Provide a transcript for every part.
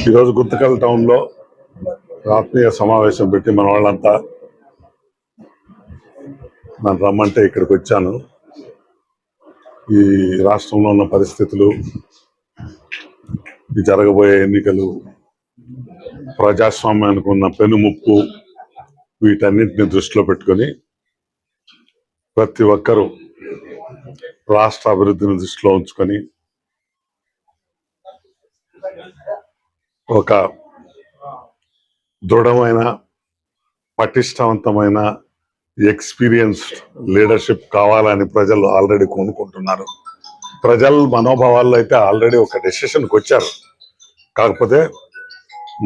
ఈరోజు గుంతకల్ టౌన్ లో ఆత్మీయ సమావేశం పెట్టి మన వాళ్ళంతా నన్ను రమ్మంటే ఇక్కడికి వచ్చాను. ఈ రాష్ట్రంలో ఉన్న పరిస్థితులు, ఈ జరగబోయే ఎన్నికలు, ప్రజాస్వామ్యానికి ఉన్న పెనుముప్పు, వీటన్నిటిని దృష్టిలో పెట్టుకొని ప్రతి ఒక్కరూ రాష్ట్ర అభివృద్ధిని దృష్టిలో ఉంచుకొని ఒక దృఢమైన, పటిష్టవంతమైన, ఎక్స్పీరియన్స్డ్ లీడర్షిప్ కావాలని ప్రజలు ఆల్రెడీ కోనుకుంటున్నారు. ప్రజల మనోభావాల్లో అయితే ఆల్రెడీ ఒక డెసిషన్కి వచ్చారు. కాకపోతే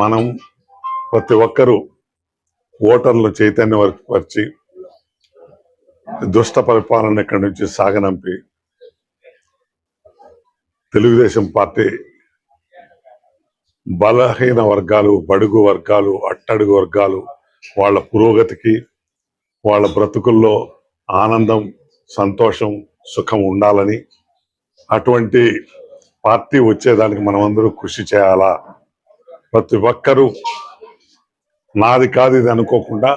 మనం ప్రతి ఒక్కరూ ఓటర్లు చైతన్యపరిచి దుష్ట పరిపాలన ఇక్కడి నుంచి సాగనంపి తెలుగుదేశం పార్టీ బలహీన వర్గాలు, బడుగు వర్గాలు, అట్టడుగు వర్గాలు వాళ్ళ పురోగతికి, వాళ్ళ బ్రతుకుల్లో ఆనందం, సంతోషం, సుఖం ఉండాలని, అటువంటి పార్టీ వచ్చేదానికి మనమందరూ కృషి చేయాలా. ప్రతి ఒక్కరూ నాది కాదు ఇది అనుకోకుండా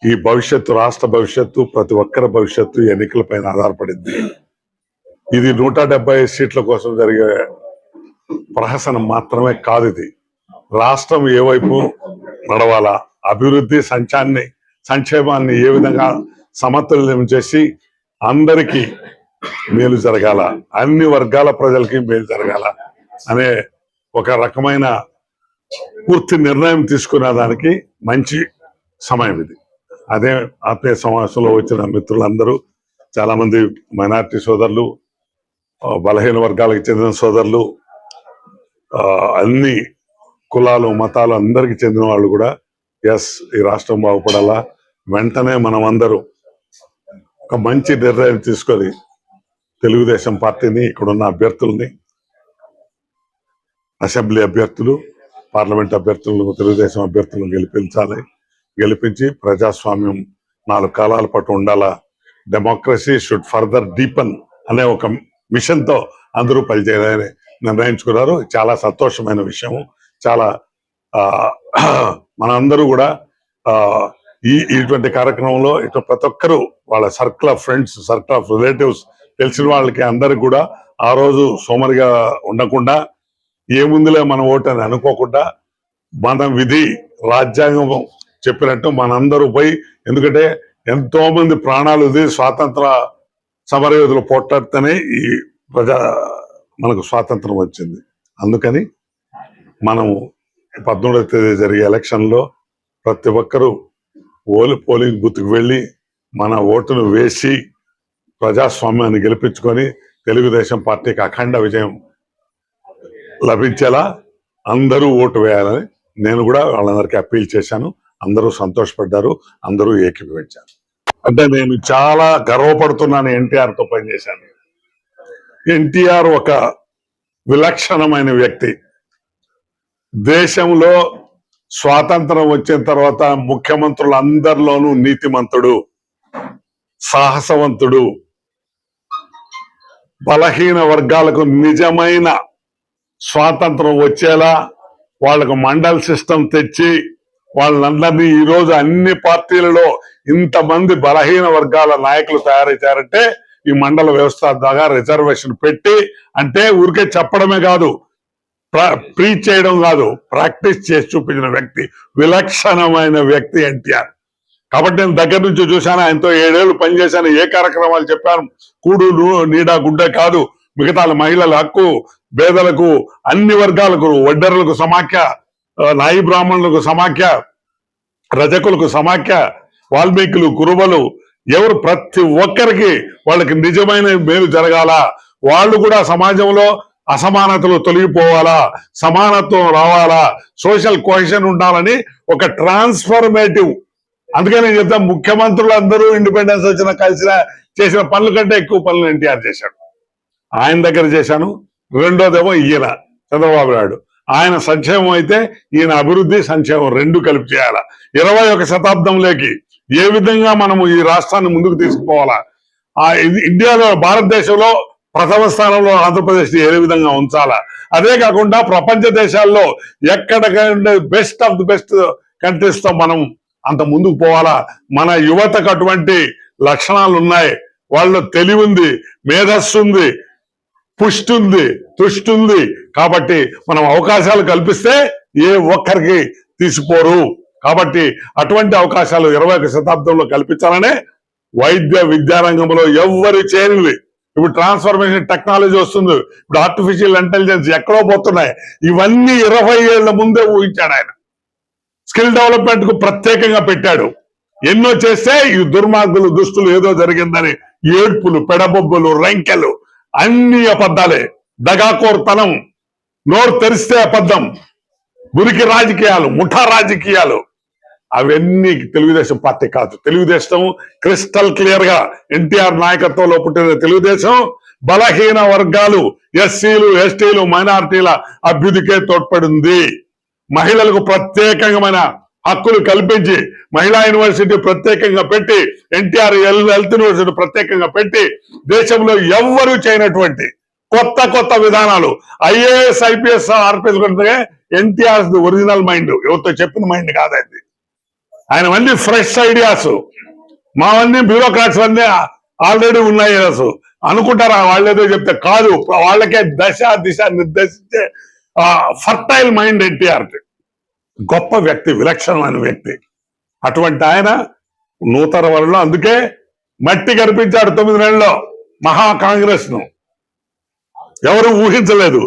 ఈ భవిష్యత్తు, రాష్ట్ర భవిష్యత్తు, ప్రతి ఒక్కరి భవిష్యత్తు ఎన్నికలపైన ఆధారపడింది. ఇది 170 సీట్ల కోసం జరిగే ప్రహసనం మాత్రమే కాదు. ఇది రాష్ట్రం ఏ వైపు నడవాలా, అభివృద్ధి సంక్షేమాన్ని ఏ విధంగా సమతుల్యం చేసి అందరికీ మేలు జరగాల, అన్ని వర్గాల ప్రజలకి మేలు జరగాల అనే ఒక రకమైన పూర్తి నిర్ణయం తీసుకునే దానికి మంచి సమయం ఇది. అదే ఆత్మీయ సమావేశంలో వచ్చిన మిత్రులందరూ, చాలా మంది మైనారిటీ సోదరులు, బలహీన వర్గాలకు చెందిన సోదరులు, అన్ని కులాలు, మతాలు అందరికి చెందిన వాళ్ళు కూడా ఈ రాష్ట్రం బాగుపడాలా, వెంటనే మనం అందరూ ఒక మంచి నిర్ణయం తీసుకొని తెలుగుదేశం పార్టీని, ఇక్కడున్న అభ్యర్థుల్ని, అసెంబ్లీ అభ్యర్థులు, పార్లమెంట్ అభ్యర్థులను, తెలుగుదేశం అభ్యర్థులను గెలిపించి ప్రజాస్వామ్యం 4 కాలాల పాటు ఉండాలా, డెమోక్రసీ షుడ్ ఫర్దర్ డీపన్ అనే ఒక మిషన్ తో అందరూ పనిచేయాలని నిర్ణయించుకున్నారు. చాలా సంతోషమైన విషయం. చాలా మనందరూ కూడా ఇటువంటి కార్యక్రమంలో ఇట్లా ప్రతి ఒక్కరూ వాళ్ళ circle of friends, circle of relatives, తెలిసిన వాళ్ళకి అందరికి కూడా ఆ రోజు సోమరిగా ఉండకుండా, ఏముందిలే మన ఓటు అని అనుకోకుండా, మన విధి రాజ్యాంగం చెప్పినట్టు మనందరూ పోయి, ఎందుకంటే ఎంతో మంది ప్రాణాలు స్వాతంత్ర సమరయోధులు పోట్లాడితేనే ఈ మనకు స్వాతంత్రం వచ్చింది. అందుకని మనము 18వ తేదీ జరిగే ఎలక్షన్లో ప్రతి ఒక్కరూ పోలింగ్ బూత్కి వెళ్ళి మన ఓటును వేసి ప్రజాస్వామ్యాన్ని గెలిపించుకొని తెలుగుదేశం పార్టీకి అఖండ విజయం లభించేలా అందరూ ఓటు వేయాలని నేను కూడా వాళ్ళందరికీ అప్పీల్ చేశాను. అందరూ సంతోషపడ్డారు, అందరూ ఏకీభవించారు. అంటే నేను చాలా గర్వపడుతున్నాను ఎన్టీఆర్తో పనిచేశాను. ఎన్టీఆర్ ఒక విలక్షణమైన వ్యక్తి. దేశంలో స్వాతంత్రం వచ్చిన తర్వాత ముఖ్యమంత్రులందరిలోనూ నీతిమంతుడు, సాహసవంతుడు, బలహీన వర్గాలకు నిజమైన స్వాతంత్రం వచ్చేలా వాళ్ళకు మండల్ సిస్టమ్ తెచ్చి వాళ్ళందరినీ ఈరోజు అన్ని పార్టీలలో ఇంతమంది బలహీన వర్గాల నాయకులు తయారైతారంటే ఈ మండల వ్యవస్థ ద్వారా రిజర్వేషన్ పెట్టి, అంటే ఊరికే చెప్పడమే కాదు, ప్రీచ్ చేయడం కాదు, ప్రాక్టీస్ చేసి చూపించిన వ్యక్తి, విలక్షణమైన వ్యక్తి ఎన్టీఆర్. కాబట్టి నేను దగ్గర నుంచి చూశాను, ఆయనతో 7 ఏళ్ళు పనిచేశాను. ఏ కార్యక్రమాలు చెప్పాను, కూడు నీడ గుడ్డ కాదు, మిగతా మహిళల హక్కు, పేదలకు, అన్ని వర్గాలకు, వడ్డర్లకు సమాఖ్య, నాయి బ్రాహ్మణులకు సమాఖ్య, రజకులకు సమాఖ్య, వాల్మీకులు, కురుబలు, ఎవరు ప్రతి ఒక్కరికి వాళ్ళకి నిజమైన మేలు జరగాల, వాళ్ళు కూడా సమాజంలో అసమానతలు తొలగిపోవాలా, సమానత్వం రావాలా, సోషల్ కోహెషన్ ఉండాలని ఒక ట్రాన్స్ఫర్మేటివ్. అందుకని నేను చెప్తాను, ముఖ్యమంత్రులు అందరూ ఇండిపెండెన్స్ వచ్చిన చేసిన పనుల కంటే ఎక్కువ పనులు ఎన్టీఆర్ చేశాడు. ఆయన దగ్గర చేశాను. రెండోదేమో ఈయన చంద్రబాబు నాయుడు, ఆయన సంక్షేమం అయితే ఈయన అభివృద్ధి, సంక్షేమం రెండు కలిపి చేయాలా. 21వ శతాబ్దంలోకి ఏ విధంగా మనము ఈ రాష్ట్రాన్ని ముందుకు తీసుకుపోవాలా, ఇండియాలో భారతదేశంలో ప్రథమ స్థానంలో ఆంధ్రప్రదేశ్ ఏ విధంగా ఉంచాలా, అదే కాకుండా ప్రపంచ దేశాల్లో ఎక్కడికంటే best of the best countries తో మనం అంత ముందుకు పోవాలా. మన యువతకు అటువంటి లక్షణాలు ఉన్నాయి, వాళ్ళు తెలివి ఉంది, మేధస్సు ఉంది, పుష్టి ఉంది, తుష్టి ఉంది. కాబట్టి మనం అవకాశాలు కల్పిస్తే ఏ ఒక్కరికి తీసిపోరు. కాబట్టి అటువంటి అవకాశాలు 21వ శతాబ్దంలో కల్పించాలనే వైద్య విద్యారంగంలో ఎవ్వరు చేయనివి. ఇప్పుడు ట్రాన్స్ఫర్మేషన్ టెక్నాలజీ వస్తుంది, ఇప్పుడు ఆర్టిఫిషియల్ ఇంటెలిజెన్స్ ఎక్కడో పోతున్నాయి. ఇవన్నీ 20 ఏళ్ల ముందే ఊహించాడు ఆయన. స్కిల్ డెవలప్మెంట్ కు ప్రత్యేకంగా పెట్టాడు. ఎన్నో చేస్తే ఈ దుర్మార్గులు దుస్తులు ఏదో జరిగిందని ఏడ్పులు, పెడబొబ్బులు, రంకెలు అన్ని అబద్ధాలే. దగాకోర్తనం, నోరు తెరిస్తే అబద్ధం, మురికి రాజకీయాలు, ముఠా రాజకీయాలు, అవన్నీ తెలుగుదేశం పార్టీ కాదు. తెలుగుదేశం క్రిస్టల్ క్లియర్ గా ఎన్టీఆర్ నాయకత్వంలో పుట్టిన తెలుగుదేశం బలహీన వర్గాలు, ఎస్సీలు, ఎస్టీలు, మైనారిటీల అభ్యుదికే తోడ్పడింది. మహిళలకు ప్రత్యేకమైన హక్కులు కల్పించి మహిళా యూనివర్సిటీ ప్రత్యేకంగా పెట్టి, ఎన్టీఆర్ హెల్త్ యూనివర్సిటీ ప్రత్యేకంగా పెట్టి, దేశంలో ఎవ్వరూ చేయనటువంటి కొత్త కొత్త విధానాలు, ఐఏఎస్, ఐపీఎస్, ఆర్పీఎస్ కంటే ఎన్టీఆర్ ఒరిజినల్ మైండ్, ఎవరితో చెప్పిన మైండ్ కాదండి. ఆయనవన్నీ ఫ్రెష్ ఐడియాస్, మావన్నీ బ్యూరోక్రాట్స్ అన్నీ ఆల్రెడీ ఉన్నాయి అనుకుంటారా. వాళ్ళేదో చెప్తే కాదు, వాళ్ళకే దశ దిశ నిర్దేశించే ఫర్టైల్ మైండ్ ఎన్టీఆర్. గొప్ప వ్యక్తి, విలక్షణమైన వ్యక్తి. అటువంటి ఆయన నూతన వరలో అందుకే మట్టి కనిపించాడు 9 నెలల్లో మహా కాంగ్రెస్ ను. ఎవరు ఊహించలేదు.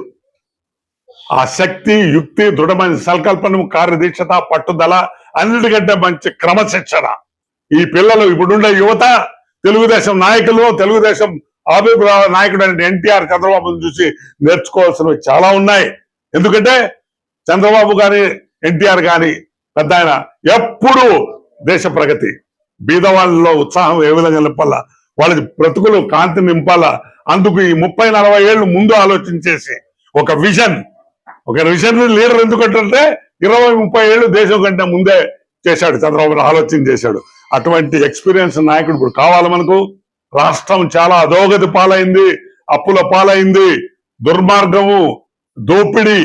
ఆ శక్తి, యుక్తి, దృఢమైన సంకల్పం, కార్యదీక్షత, పట్టుదల, అన్నిటికంటే మంచి క్రమశిక్షణ. ఈ పిల్లలు, ఇప్పుడుండే యువత తెలుగుదేశం నాయకులు, తెలుగుదేశం అభిప్రాయ నాయకుడు అంటే ఎన్టీఆర్, చంద్రబాబును చూసి నేర్చుకోవాల్సినవి చాలా ఉన్నాయి. ఎందుకంటే చంద్రబాబు గాని ఎన్టీఆర్ గాని పెద్ద ఆయన ఎప్పుడు దేశ ప్రగతి, బీదవాళ్ళలో ఉత్సాహం ఏ విధంగా నింపాలా, వాళ్ళకి బ్రతుకులు కాంతి నింపాలా, అందుకు ఈ 30-40 ఏళ్ళు ముందు ఆలోచించేసి ఒక విజన్ లీడర్. ఎందుకంటే 20-30 ఏళ్ళు దేశం కంటే ముందే చేశాడు చంద్రబాబు, ఆలోచన చేశాడు. అటువంటి ఎక్స్పీరియన్స్ నాయకుడు ఇప్పుడు కావాలి మనకు. రాష్ట్రం చాలా అధోగతి పాలైంది, అప్పుల పాలైంది, దుర్మార్గము, దోపిడి,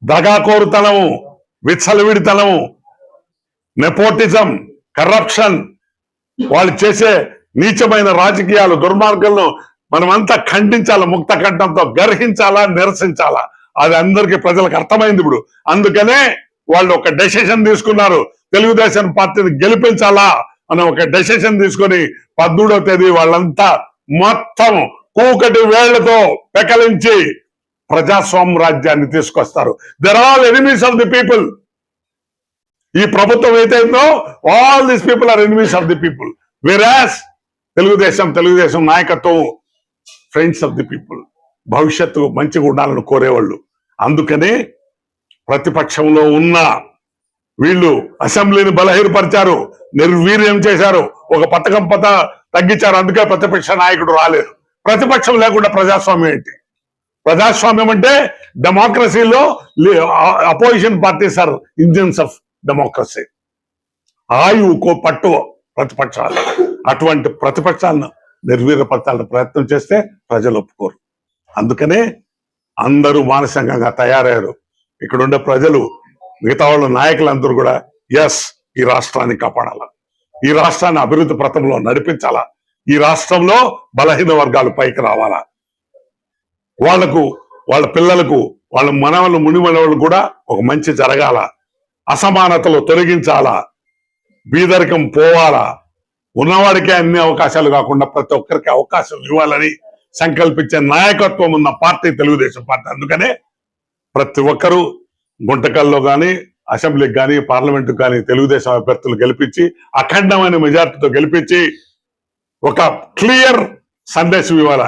దగాకోరుతనము, విచ్చలవిడితనము, నెపోటిజం, కరప్షన్, వాళ్ళు చేసే నీచమైన రాజకీయాలు, దుర్మార్గాలను మనమంతా ఖండించాలా, ముక్త కంఠంతో గర్హించాలా, నిరసించాలా. అది అందరికీ ప్రజలకు అర్థమైంది ఇప్పుడు. అందుకనే వాళ్ళు ఒక డెసిషన్ తీసుకున్నారు, తెలుగుదేశం పార్టీని గెలిపించాలా అని ఒక డెసిషన్ తీసుకొని 13వ తేదీ వాళ్ళంతా మొత్తం కూకటి వేళ్లతో పెకలించి ప్రజాస్వామ్య రాజ్యాన్ని తీసుకొస్తారు. They're all enemies of the people. ఈ ప్రభుత్వం ఏదైతుందో all these people are enemies of the people. Whereas Telugu Desam నాయకత్వం ఫ్రెండ్స్ ఆఫ్ ది పీపుల్, భవిష్యత్తు మంచిగా ఉండాలని కోరేవాళ్ళు. అందుకనే ప్రతిపక్షంలో ఉన్న వీళ్ళు అసెంబ్లీని బలహీనపరిచారు, నిర్వీర్యం చేశారు, ఒక పథకం తగ్గించారు. అందుకే ప్రతిపక్ష నాయకుడు రాలేరు. ప్రతిపక్షం లేకుండా ప్రజాస్వామ్యం ఏంటి? ప్రజాస్వామ్యం అంటే డెమోక్రసీలో opposition parties are engines of democracy. ఆయువుకో పట్టు ప్రతిపక్షాలు. అటువంటి ప్రతిపక్షాలను నిర్వీర్యపరచాలని ప్రయత్నం చేస్తే ప్రజలు ఒప్పుకోరు. అందుకనే అందరూ మానసికంగా తయారయ్యారు. ఇక్కడ ఉండే ప్రజలు, మిగతా వాళ్ళ నాయకులందరూ కూడా ఎస్, ఈ రాష్ట్రాన్ని కాపాడాల, ఈ రాష్ట్రాన్ని అభివృద్ధి పథంలో నడిపించాలా, ఈ రాష్ట్రంలో బలహీన వర్గాలు పైకి రావాలా, వాళ్లకు, వాళ్ళ పిల్లలకు, వాళ్ళ మనవలు, మునిమనవలు కూడా ఒక మంచి జరగాల, అసమానతలు తొలగించాలా, బీదరికం పోవాలా, ఉన్నవాడికే అన్ని అవకాశాలు కాకుండా ప్రతి ఒక్కరికి అవకాశం ఇవ్వాలని సంకల్పించే నాయకత్వం ఉన్న పార్టీ తెలుగుదేశం పార్టీ. అందుకనే ప్రతి ఒక్కరూ గుంటకల్లో కానీ, అసెంబ్లీకి కానీ, పార్లమెంటుకు కానీ తెలుగుదేశం అభ్యర్థులు గెలిపించి అఖండమైన మెజార్టీతో గెలిపించి ఒక క్లియర్ సందేశం ఇవ్వాల.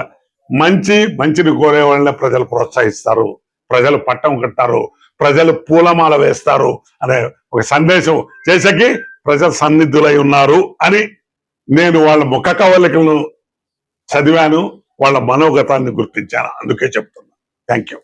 మంచిని కోరే వాళ్ళని ప్రజలు ప్రోత్సహిస్తారు, ప్రజలు పట్టం కట్టారు, ప్రజలు పూలమాల వేస్తారు అనే ఒక సందేశం చేసేకి ప్రజలు సన్నిధులై ఉన్నారు అని నేను వాళ్ళ ముఖ కవలికలను చదివాను, వాళ్ళ మనోగతాన్ని గుర్తించాను. అందుకే చెప్తున్నా. Thank you.